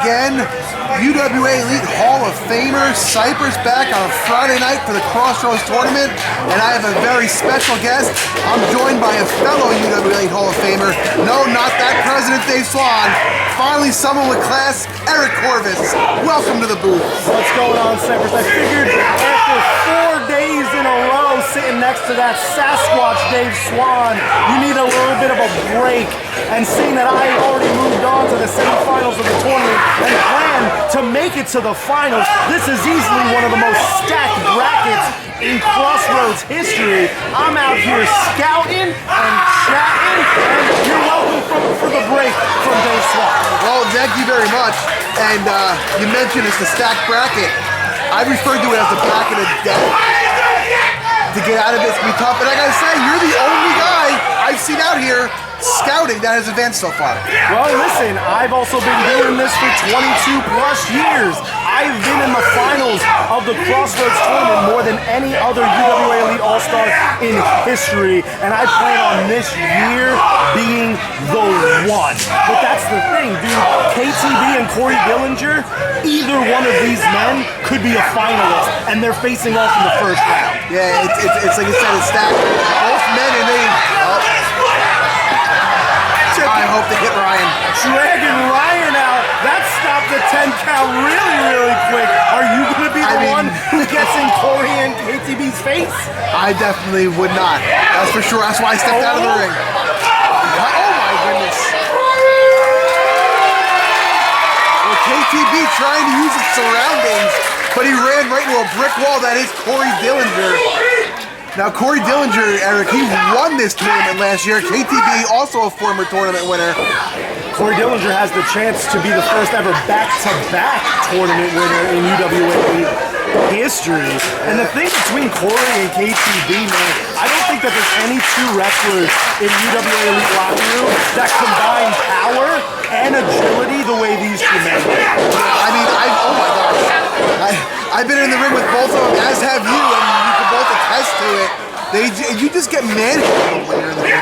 again. UWA Elite Hall of Famer Cypress back on a Friday night for the Crossroads Tournament, and I have a very special guest. I'm joined by a fellow UWA Elite Hall of Famer. No, not that President Dave Swan. Finally, someone with class, Eric Corvus. Welcome to the booth. What's going on, Cypress? I figured after 4 days in a row sitting next to that Sasquatch Dave Swan, you need a little bit of a break. And seeing that I already moved on to the semifinals of the tournament and plan to make it to the finals, this is easily one of the most stacked brackets in Crossroads history. I'm out here scouting and chatting, and you're welcome for the break from Dave Swan. Well, thank you very much. And you mentioned it's the stacked bracket. I referred to it as the bracket of death. To get out of it's gonna be tough, but I gotta say, you're the only guy I've seen out here scouting that has advanced so far. Well, listen, I've also been doing this for 22 plus years. I've been in the finals of the Crossroads Tournament more than any other UWA Elite All-Star in history, and I plan on this year being the one. But that's the thing, dude. KTB and Corey Dillinger, either one of these men could be a finalist, and they're facing off in the first round. Yeah, it's like you said, it's stacked. Both men, and they... I hope they hit Ryan. Dragging Ryan out. That stopped the 10 count really quick. Are you going to be the one who gets in Corey and KTB's face? I definitely would not. That's for sure. That's why I stepped out of the ring. Oh my goodness. Well, KTB trying to use his surroundings, but he ran right into a brick wall. That is Corey Dillinger. Now, Corey Dillinger, Eric, he won this tournament last year. KTB, also a former tournament winner. Corey Dillinger has the chance to be the first ever back-to-back tournament winner in UWA history. And the thing between Corey and KTB, man, I don't think that there's any two wrestlers in UWA Elite locker room that combine power and agility the way these two men do. I mean, oh my gosh. I've been in the ring with both of them, as have you, and you can both attest to it. You just get manhandled when you're in the ring.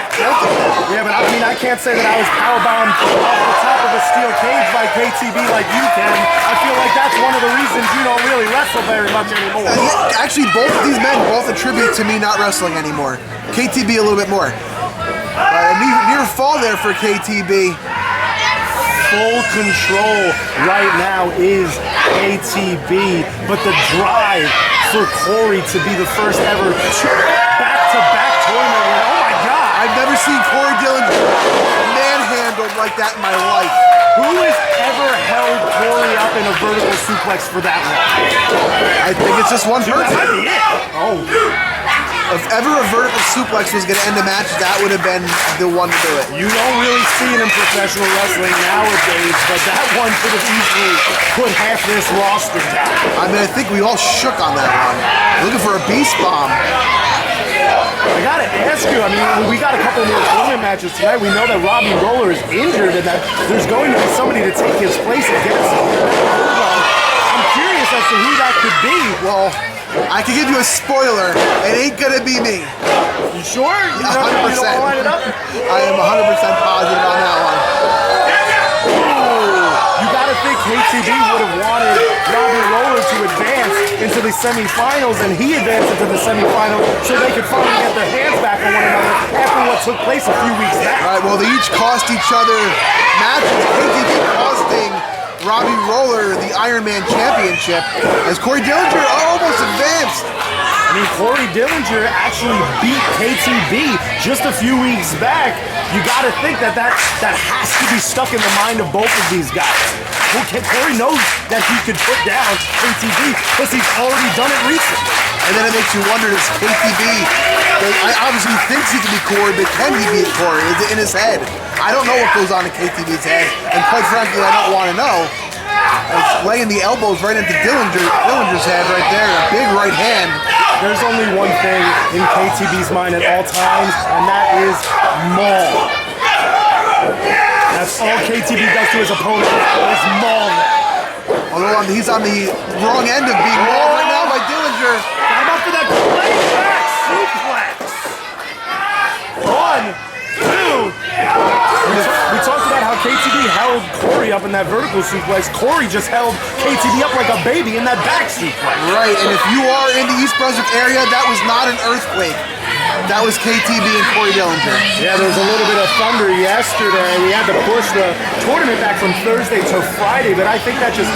Yeah, but I mean, I can't say that I was powerbombed off the top of a steel cage by KTB like you can. I feel like that's one of the reasons you don't really wrestle very much anymore. Actually, both of these men both attribute to me not wrestling anymore. KTB a little bit more. Near fall there for KTB. Full control right now is KTB, but the drive for Corey to be the first ever back-to-back tournament win. Oh my God! I've never seen Corey Dillinger manhandled like that in my life. Who has ever held Corey up in a vertical suplex for that long? I think it's just one person. That might be it. Oh. If ever a vertical suplex was going to end a match, that would have been the one to do it. You don't really see it in professional wrestling nowadays, but that one could have easily put half this roster down. I mean, I think we all shook on that one. Looking for a beast bomb. I gotta ask you, I mean, we got a couple more tournament matches tonight. We know that Robbie Roller is injured and that there's going to be somebody to take his place against him. I'm curious as to who that could be. Well, I can give you a spoiler. It ain't gonna be me. You sure? You 100%. You don't line it up? I am 100% positive on that one. Ooh, you gotta think KTB would have wanted Robbie Roller to advance into the semifinals, and he advanced into the semifinals so they could finally get their hands back on one another after what took place a few weeks back. All right, well, they each cost each other matches. KTB costing Robbie Roller the Ironman Championship as Corey Dillinger almost advanced. I mean, Corey Dillinger actually beat KTB just a few weeks back. You got to think that has to be stuck in the mind of both of these guys. Well, Corey knows that he could put down KTB because he's already done it recently. And then it makes you wonder, does KTB, obviously he thinks he can be Corey, but can he beat Corey? Is it in his head? I don't know what goes on in KTB's head, and quite frankly, I don't want to know. It's laying the elbows right into Dillinger's head right there, a big right hand. There's only one thing in KTB's mind at all times, and that is maul. That's all KTB does to his opponent is maul. Although he's on the wrong end of being mauled right now by Dillinger. Got him up for that playback suplex. 1, 2. We talked about how KTB held Corey Corey up in that vertical suplex. Corey just held KTB up like a baby in that back suplex. Right, and if you are in the East Brunswick area, that was not an earthquake. That was KTB and Corey Dillinger. Yeah, there was a little bit of thunder yesterday. We had to push the tournament back from Thursday to Friday, but I think that just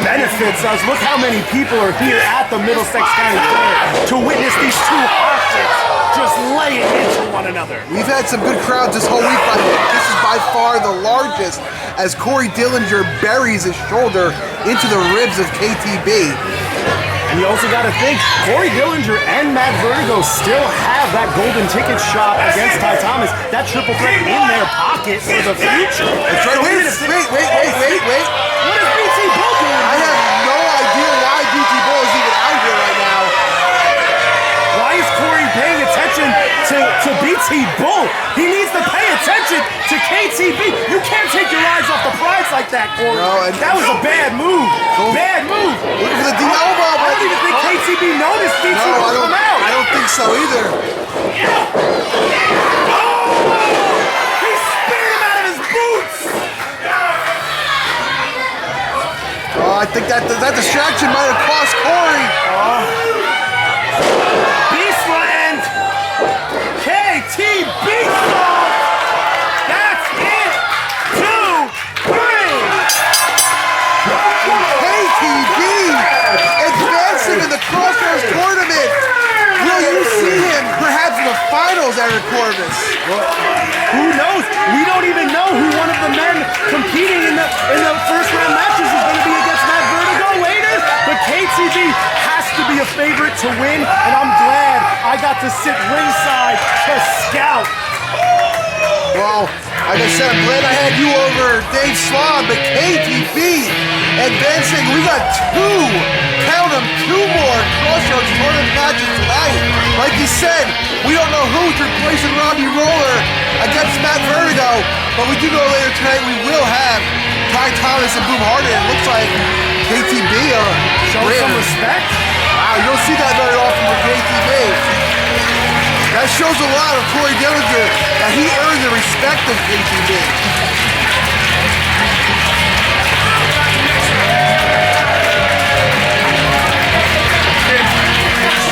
benefits us. Look how many people are here at the Middlesex County Fair to witness these two options just lay it into one another. We've had some good crowds this whole week, but this is by far the largest as Corey Dillinger buries his shoulder into the ribs of KTB. And you also got to think, Corey Dillinger and Matt Vertigo still have that golden ticket shot against Ty Thomas, that triple threat in their pocket for the future. That's right. Wait. What is BT Bull doing? I have no idea why BT Bull is even out here right now. Why is Corey paying attention to BT Bull? He needs to pay attention to KTB. You can't take your eyes off the prize like that, Corey. No, that was a bad move. Bad move. Looking for the elbow. I don't even think KTB noticed BT Bull come out. I don't think so either. He spit him out of his boots. I think that distraction might have cost Corey. Beastland. KTB song. That's it. 2, 3. KTB advancing in the Crossroads tournament. Will you see him perhaps in the finals, Eric Corvus? Well, who knows? We don't even know who one of the men competing in the first round matches is going to be against Matt Vertigo later. But KTB has to be a favorite to win, and I'm glad I got to sit ringside to scout. Well, like I said, I'm glad I had you over Dave Swan, but KTB advancing. We got count them, two more Crossroads tournament matches tonight. Like you said, we don't know who's replacing Robbie Roller against Matt Vertigo, but we do know later tonight we will have Ty Thomas and Boom Harden. It looks like KTB Show some respect. Wow, you don't see that very often with KTB. That shows a lot of Corey Dillinger that he earned the respect of KTB.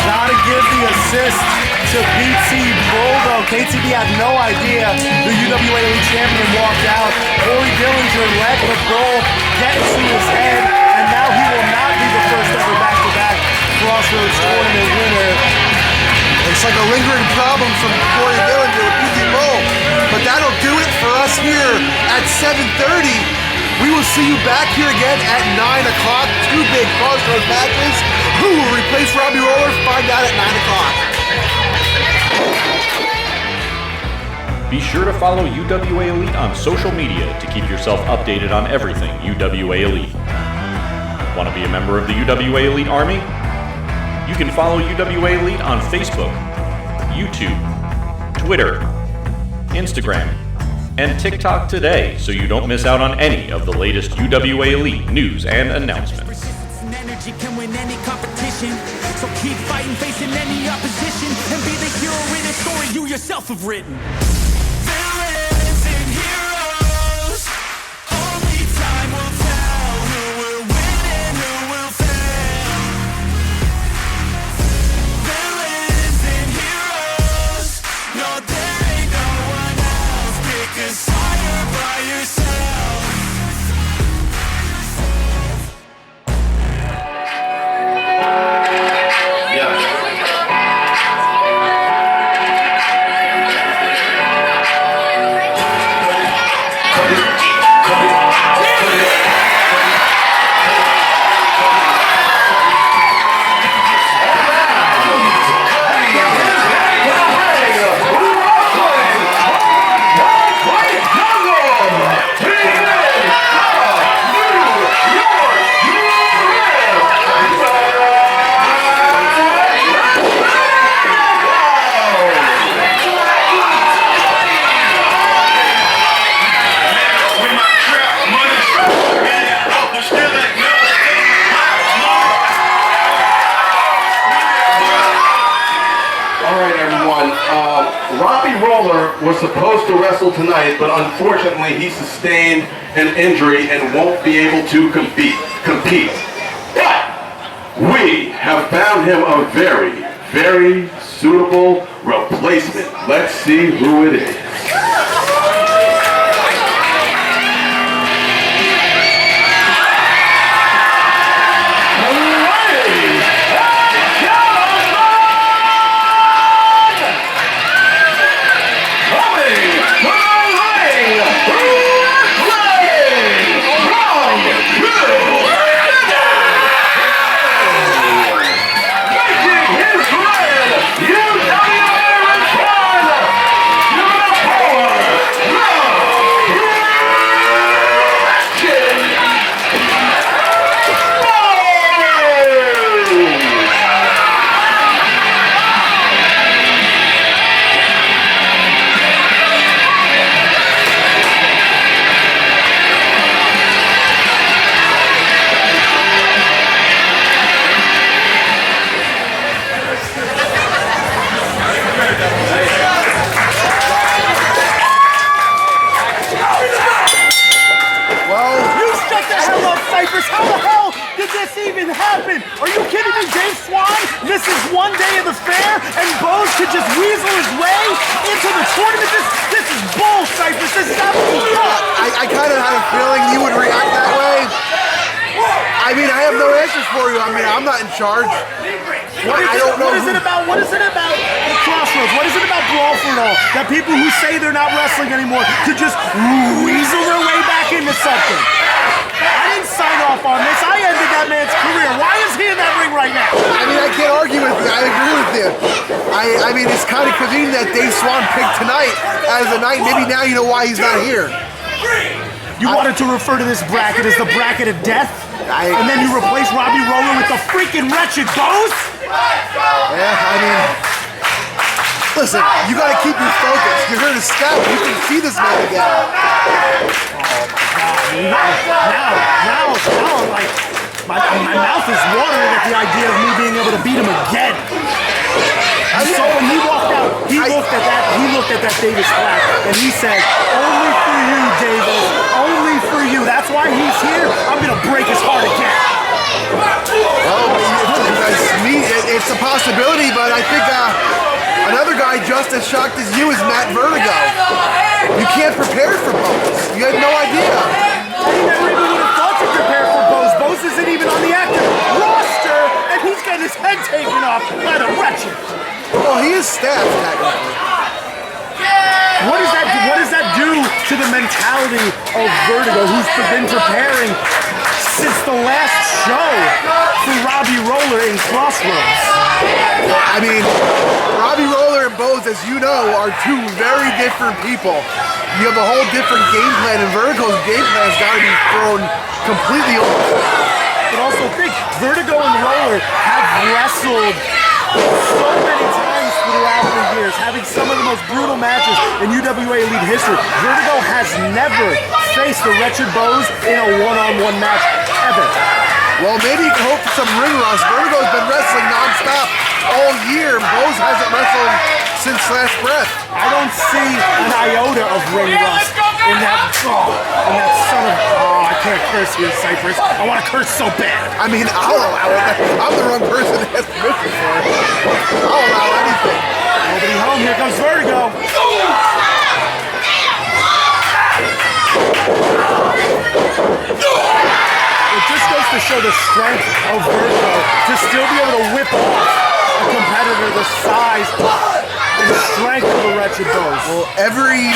Gotta give the assist to BT Bull, though. KTB had no idea the UWA Elite Champion walked out. Corey Dillinger let the bull get to his head, and now he will not be the first ever back-to-back Crossroads tournament winner. It's like a lingering problem from Corey Dillinger with BT Bull, but that'll do it for us here at 7:30. We will see you back here again at 9 o'clock. Two big Crossroads matches. Who will replace Robbie Roller? Find out at 9 o'clock. Be sure to follow UWA Elite on social media to keep yourself updated on everything UWA Elite. Want to be a member of the UWA Elite Army? You can follow UWA Elite on Facebook, YouTube, Twitter, Instagram, and TikTok today so you don't miss out on any of the latest UWA Elite news and announcements. Energy can win any competition, so keep fighting, facing any opposition, and be the hero in a story you yourself have written. Villains and heroes, only time will tell who will win and who will fail. Villains and heroes, no there ain't no one else, pick a side by yourself. All right, everyone. Robbie Roller was supposed to wrestle tonight, but unfortunately he sustained an injury and won't be able to compete. But we have found him a very, very suitable replacement. Let's see who it is. How the hell did this even happen? Are you kidding me? Dave Swan misses one day of the fair and Bose could just weasel his way into the tournament? This is bull, Cypress. This is absolute bull. I kind of had a feeling you would react that way. I mean, I have no answers for you. I mean, I'm not in charge. I don't know. What is it about the Crossroads? What is it about Brawl for All that people who say they're not wrestling anymore could just weasel their way back into something? I didn't sign off on this. I ended that man's career. Why is he in that ring right now? I mean, I can't argue with you. I agree with you. I mean, it's kind of convenient that Dave Swan picked tonight as the night. Maybe now you know why he's not here. You wanted to refer to this bracket as the bracket of death? And then you replace Robbie Roller with the freaking wretched Bose? Yeah, I mean, listen, you gotta keep your focus. You're here to scout. You can see this man again. Now I'm like, my mouth is watering at the idea of me being able to beat him again. So when he walked out, he looked at that Davis flag and he said, "Only for you, Davis. Only for you." That's why he's here. I'm gonna break his heart again. Well, it's a possibility, but I think another guy just as shocked as you is Matt Vertigo. You can't prepare for Bose. You had no idea. I never even would have thought to prepare for Bose. Bose isn't even on the active roster, and he's getting his head taken off by the wretched. Well, he is staffed technically. What does that do to the mentality of Vertigo, who's been preparing since the last show for Robbie Roller in Crossroads? I mean, Robbie Roller and Bose, as you know, are two very different people. You have a whole different game plan, and Vertigo's game plan has got to be thrown completely off. But also think, Vertigo and Roller have wrestled so many times throughout the years, having some of the most brutal matches in UWA Elite history. Vertigo has never faced the wretched Bose in a one-on-one match, ever. Well, maybe you can hope for some ring rust. Vertigo's been wrestling non-stop all year, and Bose hasn't wrestled since last breath. I don't see an iota of ring rust in that son of... Oh, I can't curse here, Cypress. I want to curse so bad. I mean, I'll allow it. I'm the wrong person to ask permission for it. I'll allow anything. Nobody home. Here comes Vertigo. It just goes to show the strength of Vertigo to still be able to whip off a competitor the size and strength of the wretched Bose. Well, every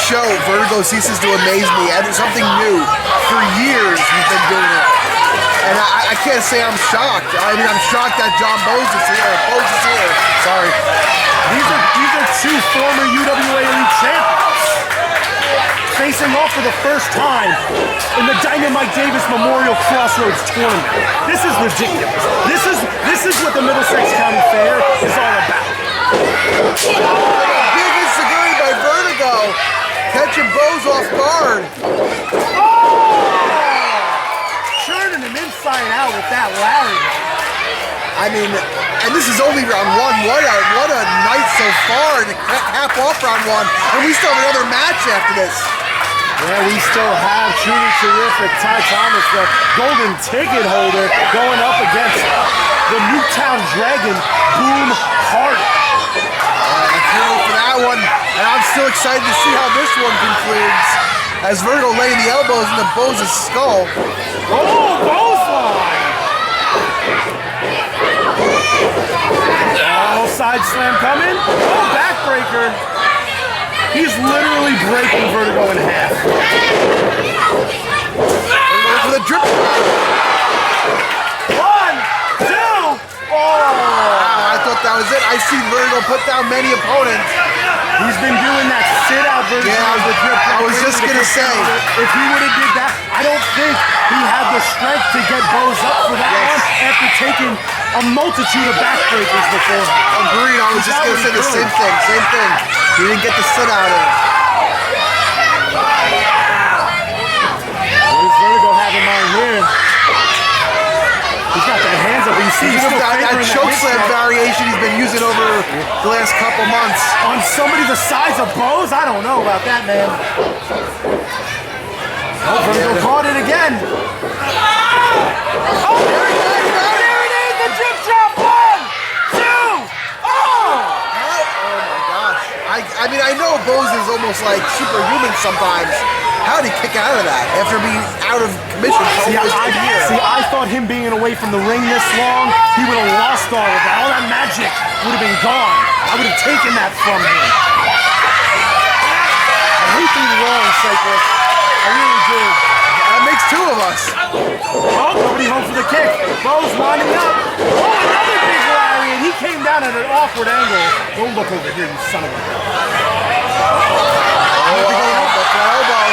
show, Vertigo ceases to amaze me. Something new. For years, he's been doing it. And I can't say I'm shocked. I mean, I'm shocked that John Bose is here. Bose is here. Sorry. These are two former UWA Elite champions facing off for the first time in the DynaMike Davis Memorial Crossroads Tournament. This is ridiculous. This is what the Middlesex County Fair is all about. Big insecurity by Vertigo. Catching Bose off guard. Churning him inside out with that lariat. I mean, and this is only round one. What a night so far. And half one, and we still have another match after this. Yeah, we still have truly terrific Ty Thomas, the golden ticket holder, going up against the Newtown Dragon, Boom Harden. I can't wait for that one, and I'm still excited to see how this one concludes. As Vertigo laying the elbows into Bo's skull. Oh, Bo's line! Oh, side slam coming. Oh, backbreaker. He's literally breaking Vertigo in half. For the drip. 1, 2. Oh! Wow, I thought that was it. I see Vertigo put down many opponents. He's been doing that sit-out version of the drip. I was just going to say. If he would have did that, I don't think he had the strength to get Bo's up for that one after taking a multitude of backbreakers before. Agreed, I was just going to say the same thing. Same thing. He didn't get the sit-out in. What does Vertigo have in mind here? He's got that hands up. You see, he's still that choke slam variation he's been using over the last couple months. On somebody the size of Bo's? I don't know about that, man. Oh, Vertigo caught it again. Oh, there it is! There it is! The drip drop! 1, 2! Oh! Oh my gosh. I mean, I know Bo's is almost like superhuman sometimes. How did he kick out of that after being out of commission for almost a year? See, I thought him being away from the ring this long, he would have lost all of that. All that magic would have been gone. I would have taken that from him. I hate being wrong, Cyclist. I really do. That makes two of us. Oh, nobody home for the kick. Bo's winding up. Oh, another big lariat. He came down at an awkward angle. Don't look over here, you son of a... Oh, that's an elbow.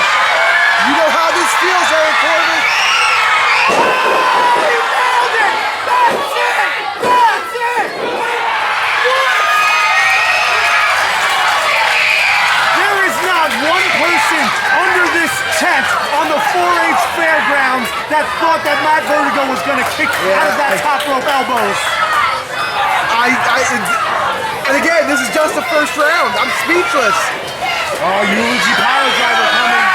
You know how this feels, Eric Corbin. Oh, he nailed it! That's it! That's it! There is not one person under this tent on the 4-H fairgrounds that thought that Matt Vertigo was going to kick out of that top rope elbows. And again, this is just the first round. I'm speechless. Oh, eulogy power driver coming.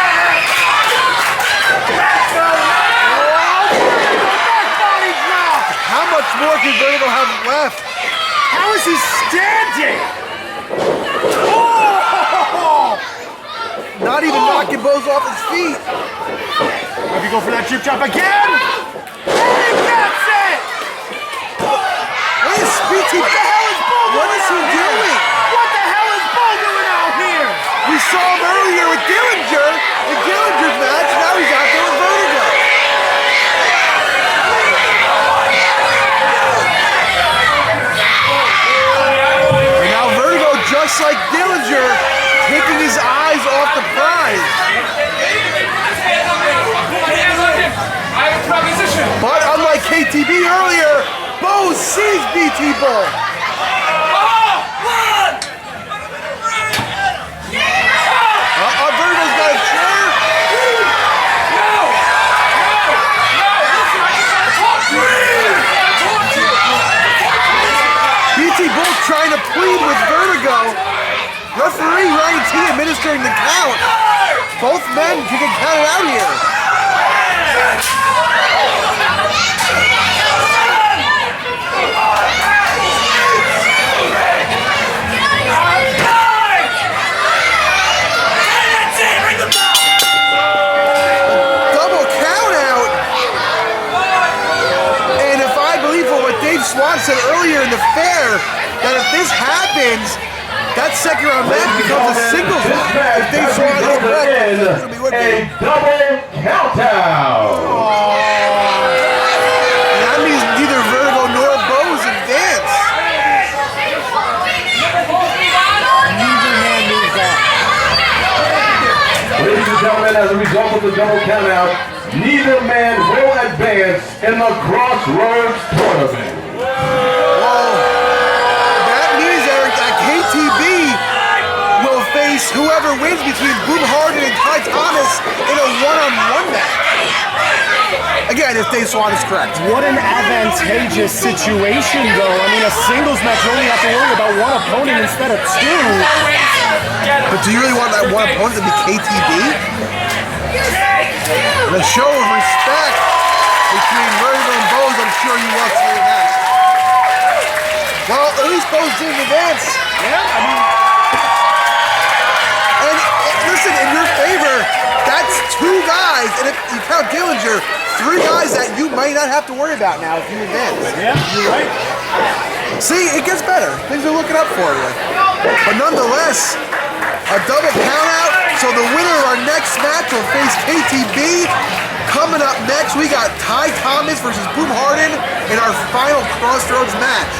How much more can Vertigo have left? How is he standing? Oh! Not even knocking Bo's off his feet. If you go for that drip drop again, he gets it! What is BT? What the hell is Bo What is he doing? What the hell is Bo doing out here? We saw him earlier with Dillinger in Dillinger's match. Now he's out there with Vertigo. And now Vertigo, just like Dillinger, taking his eyes off the prize. But unlike KTB earlier, Bo sees BT Bull. Vertigo's got a chair. BT Bull trying to plead with Vertigo. Referee Ryan T administering the count. Both men can get counted out here. Double count out. And if I believe what Dave Swan said earlier in the fair, that if this happens, that second round match becomes a singles match. If Dave Swan is correct, it's going to be what a double count out. And that means neither Vertigo nor Bo's advance. Neither man moves on. Ladies and gentlemen, as a result of the double count out, neither man will advance in the Crossroads Tournament. Whoever wins between Boom Harden and Ty Thomas in a one-on-one match. Again, if Dave Swan is correct. What an advantageous situation, though. I mean, a singles match, you only have to worry about one opponent instead of two. But do you really want that one opponent to be KTB? The show of respect between Vertigo and Bose, I'm sure you want to hear that. Well, at least Bose didn't advance. Yeah, I mean... And listen, in your favor, that's two guys, and if you count Dillinger, three guys that you might not have to worry about now if you advance. Yeah, you're right. See, it gets better. Things are looking up for you. But nonetheless, a double count out. So the winner of our next match will face KTB. Coming up next, we got Ty Thomas versus Boom Harden in our final Crossroads match.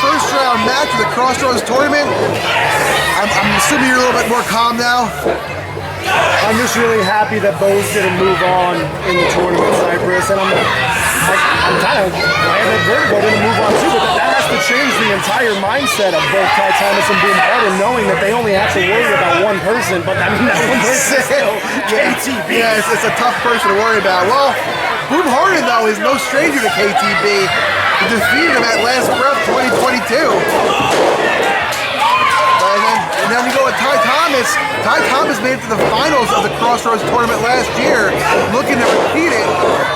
First round match of the Crossroads Tournament. I'm assuming you're a little bit more calm now. I'm just really happy that Bose didn't move on in the tournament, Cypress, and I'm kind of glad that Vertigo didn't move on too, but that has to change the entire mindset of both Ty Thomas and Boom Harden, knowing that they only have to worry about one person, but I mean, that one person is still KTB. Yeah, it's a tough person to worry about. Well, Boom Harden, though, is no stranger to KTB. He defeated him at Last Breath 2022. And then you go with Ty Thomas. Ty Thomas made it to the finals of the Crossroads Tournament last year, looking to repeat it,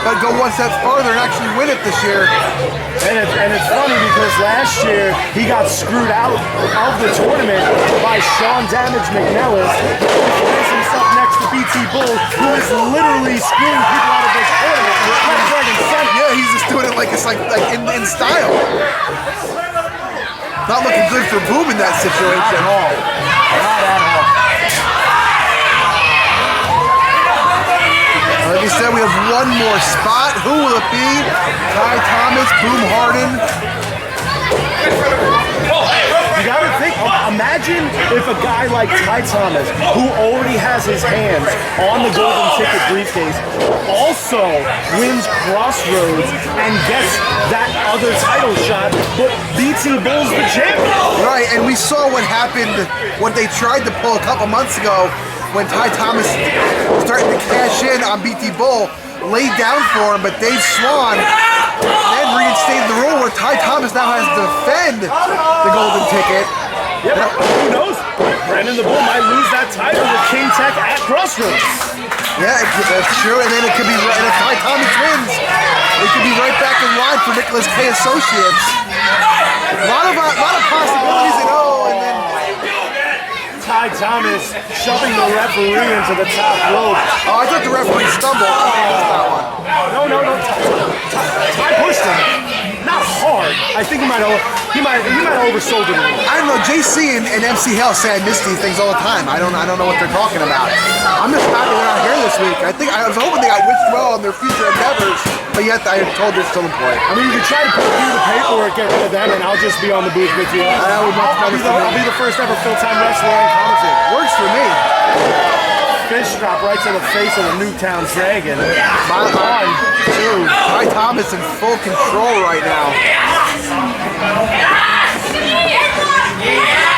but go one step farther and actually win it this year. And it's funny because last year he got screwed out of the tournament by Sean Damage McNellis, who finds himself next to BT Bull, who is literally screwing people out of this tournament. Yeah, he's just doing it like it's like in style. Not looking good for Boom in that situation. Not at all. Not at all. Like you said, we have one more spot. Who will it be? Ty Thomas, Boom Harden. You gotta think Imagine if a guy like Ty Thomas, who already has his hands on the golden ticket briefcase, also wins Crossroads and gets that other title shot, but BT Bull's the champion. Right, and we saw what happened, what they tried to pull a couple months ago when Ty Thomas was starting to cash in on BT Bull, laid down for him, but Dave Swan then reinstated the rule where Ty Thomas now has to defend the golden ticket. Yeah, but who knows? Brandon the Bull might lose that title with King Tech at Crossroads. Yeah, that's true, and then it could be, and if Ty Thomas wins, it could be right back in line for Nicholas K. Associates. A lot of possibilities, and and then Ty Thomas shoving the referee into the top rope. I thought the referee stumbled. No. Ty pushed him. Not hard. I think he might have oversold it a little. I don't know. JC and MC Hell say I miss these things all the time. I don't know what they're talking about. I'm just happy they're not here this week. I was hoping they got wished well on their future endeavors, but yet I am told they're still employed. I mean, you could try to put through the paperwork, get rid of them, and I'll just be on the booth with you. I'll be the first ever full-time wrestler and commentator. Works for me. Fish drop right to the face of the Newtown Dragon. My on, too. Ty Thomas in full control right now.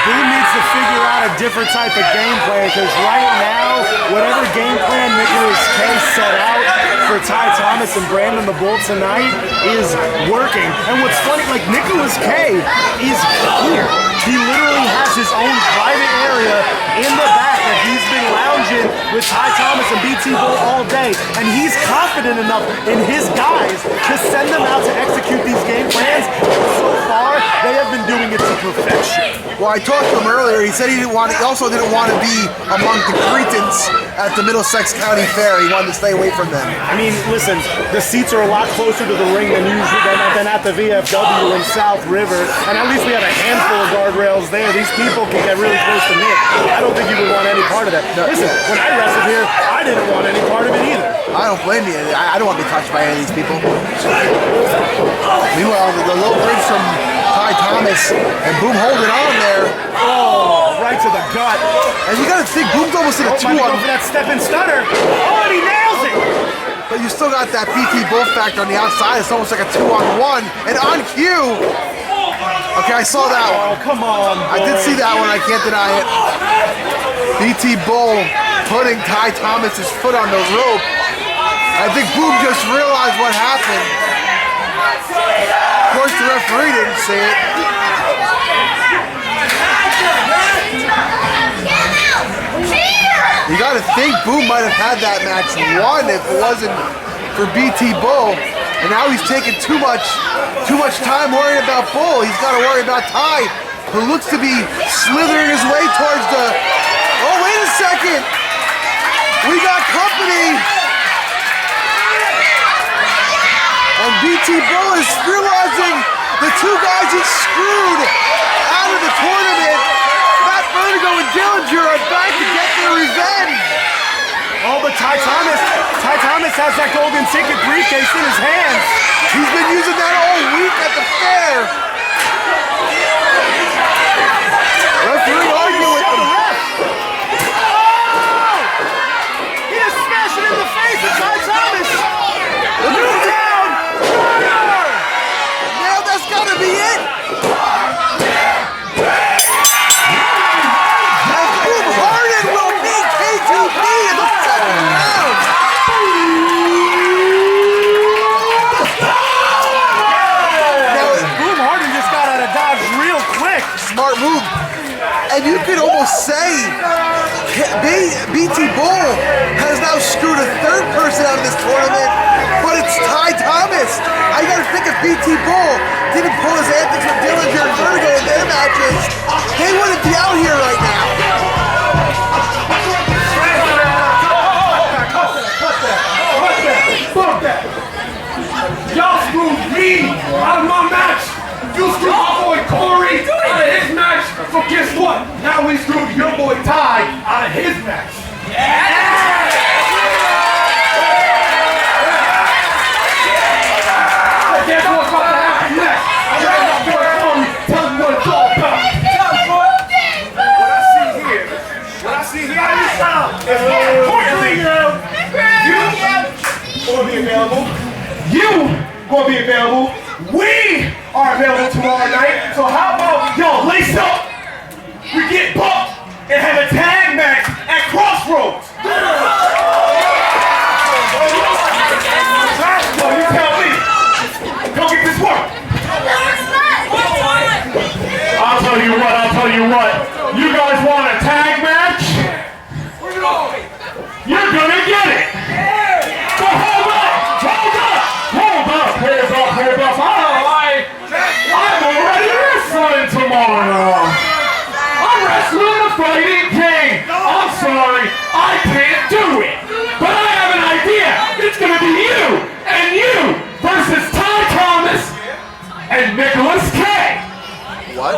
Boom needs to figure out a different type of game plan, because right now, whatever game plan Nicholas K set out for Ty Thomas and Brandon the Bull tonight is working. And what's funny, like, Nicholas K is here. He literally has his own private area in the back that he's been lounging with Ty Thomas and BT Bull all day, and he's confident enough in his guys to send them out to execute these game plans. So far, they have been doing it to perfection. Well, I talked to him earlier. He said he also didn't want to be among the cretins at the Middlesex County Fair. He wanted to stay away from them. I mean, listen, the seats are a lot closer to the ring than at the VFW in South River, and at least we have a handful of guardrails there. These people can get really close to Nick. I don't think you would want any part of that. No. Listen, when I wrestled here, I didn't want any part of it either. I don't blame you. I don't want to be touched by any of these people. Meanwhile, the low bridge from Ty Thomas and Boom holding on there. Oh, right to the gut. And you got to think, Boom's almost in a 2-on. Go for that step-in stunner. Oh, and he nails it. But you still got that BT Bull factor on the outside. It's almost like a 2-on-1. And on cue. Okay, I saw that one. Oh, come on, boy. I did see that one. I can't deny it. BT Bull putting Ty Thomas's foot on the rope. I think Boom just realized what happened. Of course, the referee didn't see it. You got to think Boom might have had that match won if it wasn't for BT Bull. And now he's taking too much time worrying about Bull. He's got to worry about Ty, who looks to be slithering his way towards the... Oh, wait a second. We got company. And BT Bull is realizing the two guys he screwed out of the tournament, Vertigo and Dillinger, are back to get their revenge. Oh, but Ty Thomas has that golden ticket briefcase in his hands. He's been using that all week at the fair. Referee arguing with him. Oh! He just smashed it in the face of Ty Thomas. Move down. Now that's got to be it. Boom Harden will beat K2B in the second round. Now, Boom Harden just got out of dodge real quick. smart move. And you could almost say BT Bull has now screwed a third person out of this tournament, but it's Ty Thomas. I gotta think if BT Bull didn't pull his antics with Dillinger and Vertigo in their matches, they wouldn't be out here right now. Fuck that! Y'all screwed me out of my match! You screwed my boy Corey out of his match! So guess what? Now we screwed your boy Ty out of his match! Guess what's about to happen next? I got my boy Corey. Tell him what it's all about. be available. We are available tomorrow night. So how about y'all lace up? We get bumped and have a tag match at Crossroads. Well, you tell me. Go get this work. I'll tell you what. You guys want a tag match? You're gonna get it. But hold up. I'm already wrestling tomorrow. I'm wrestling the Fighting King. I'm sorry, I can't do it. But I have an idea. It's gonna be you versus Ty Thomas and Nicholas K. What?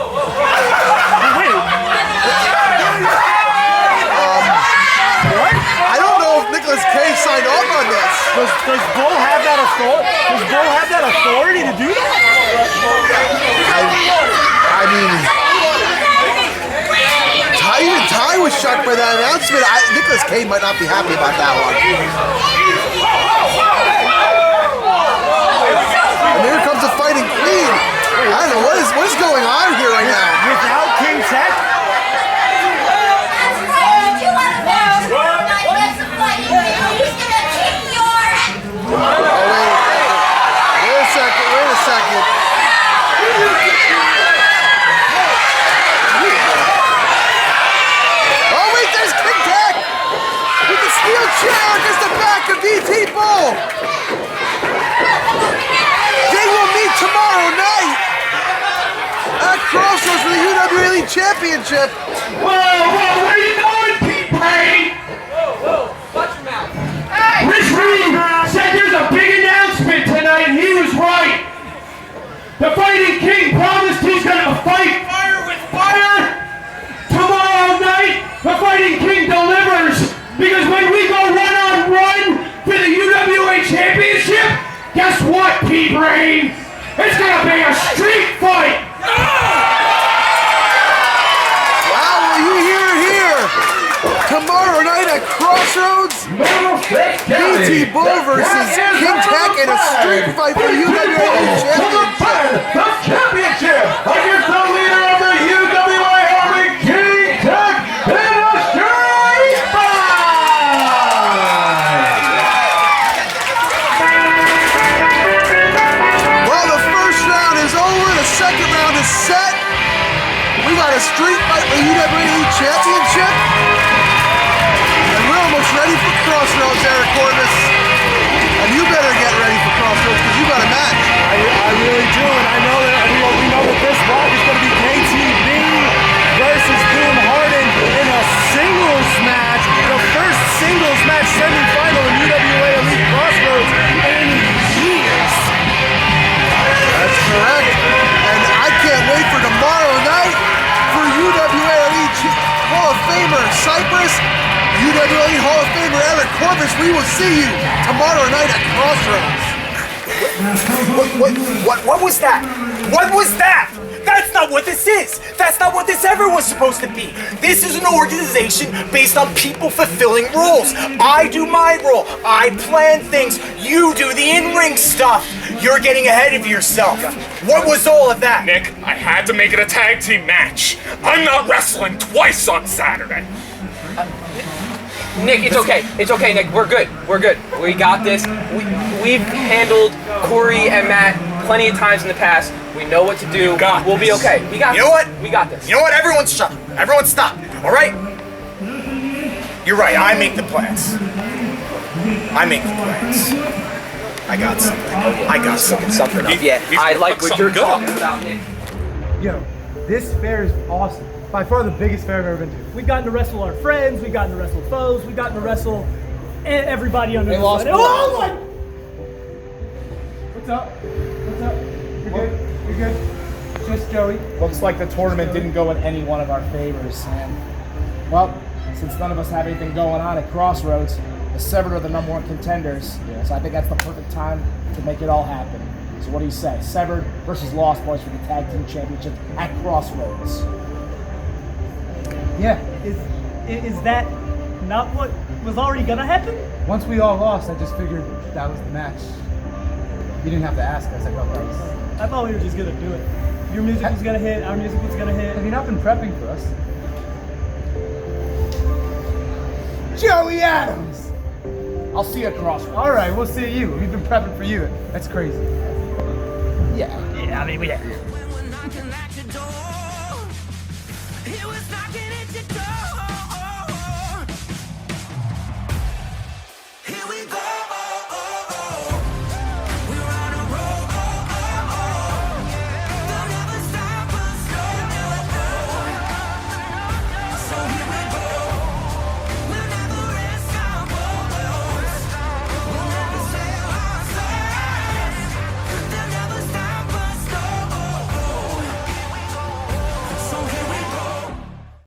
I don't know if Nicholas K signed off on this. Does Bull have that authority? Does Bull have that authority to do that? I mean, even Ty was shocked by that announcement. Nicholas K might not be happy about that one. And here comes the Fighting Queen. I don't know what is going on here right now. Without King Tech? Wait a second. Oh wait, there's King Tech with the steel chair against the back of DT Bull. They will meet tomorrow night at Crossroads for the UWA Elite Championship. Whoa, where are you going, Pete? Whoa, watch your mouth. Rich Reed said there's a big announcement tonight, and he was right. The Fighting King promised he's gonna fight fire with fire. Tomorrow night, the Fighting King delivers, because when we go one-on-one for the UWA Championship, guess what, P-Brain? It's gonna be a street fight. Wow, will you hear it here? Tomorrow night at Crossroads, DT Bull versus King Tech in a street fight for the UWA Elite Championship. The championship against the leader of the UWA Army, King Tech, in a street fight. Well, the first round is over. The second round is set. We got a street fight for the UWA Elite Championship. And we're almost ready for Crossroads, Eric Corvus. And you better get ready for Crossroads because you got a match. I really do, and I know that we know that this block is going to be KTB versus Boom Harden in a singles match, the first singles match semifinal in UWA Elite Crossroads in years. That's correct. And I can't wait for tomorrow night for UWA Elite Hall of Famer Cypress, UWA Elite Hall of Famer Eric Corvus. We will see you tomorrow night at Crossroads. What was that? What was that? That's not what this is. That's not what this ever was supposed to be. This is an organization based on people fulfilling roles. I do my role. I plan things. You do the in-ring stuff. You're getting ahead of yourself. What was all of that? Nick, I had to make it a tag team match. I'm not wrestling twice on Saturday. Nick, it's okay. It's okay, Nick. We're good. We got this. We've handled Corey and Matt plenty of times in the past. We know what to do. We'll be okay. We got this. You know what? We got this. You know what? Everyone shut. Everyone stop. All right? You're right. I make the plans. I make the plans. I got something. Something up. Yeah, I like what you're talking about, Nick. Yo, this fair is awesome. By far the biggest fair I've ever been to. We've gotten to wrestle our friends, we've gotten to wrestle foes, we've gotten to wrestle everybody under the sun. Oh my! What's up? You're good? You're good? Just Joey. Looks like the tournament didn't go in any one of our favors. And, well, since none of us have anything going on at Crossroads, the Severed are the #1 contenders. Yeah. So I think that's the perfect time to make it all happen. So what do you say? Severed versus Lost Boys for the Tag Team Championship at Crossroads. Yeah. Is that not what was already gonna happen? Once we all lost, I just figured that was the match. You didn't have to ask us. I thought that was... I thought we were just gonna do it. Your music was gonna hit, our music was gonna hit. Have you not been prepping for us? Joey Adams! I'll see you at Crossroads. All right, we'll see you. We've been prepping for you. That's crazy. Yeah. Yeah, I mean, we have. When we're knocking at your door, it was knocking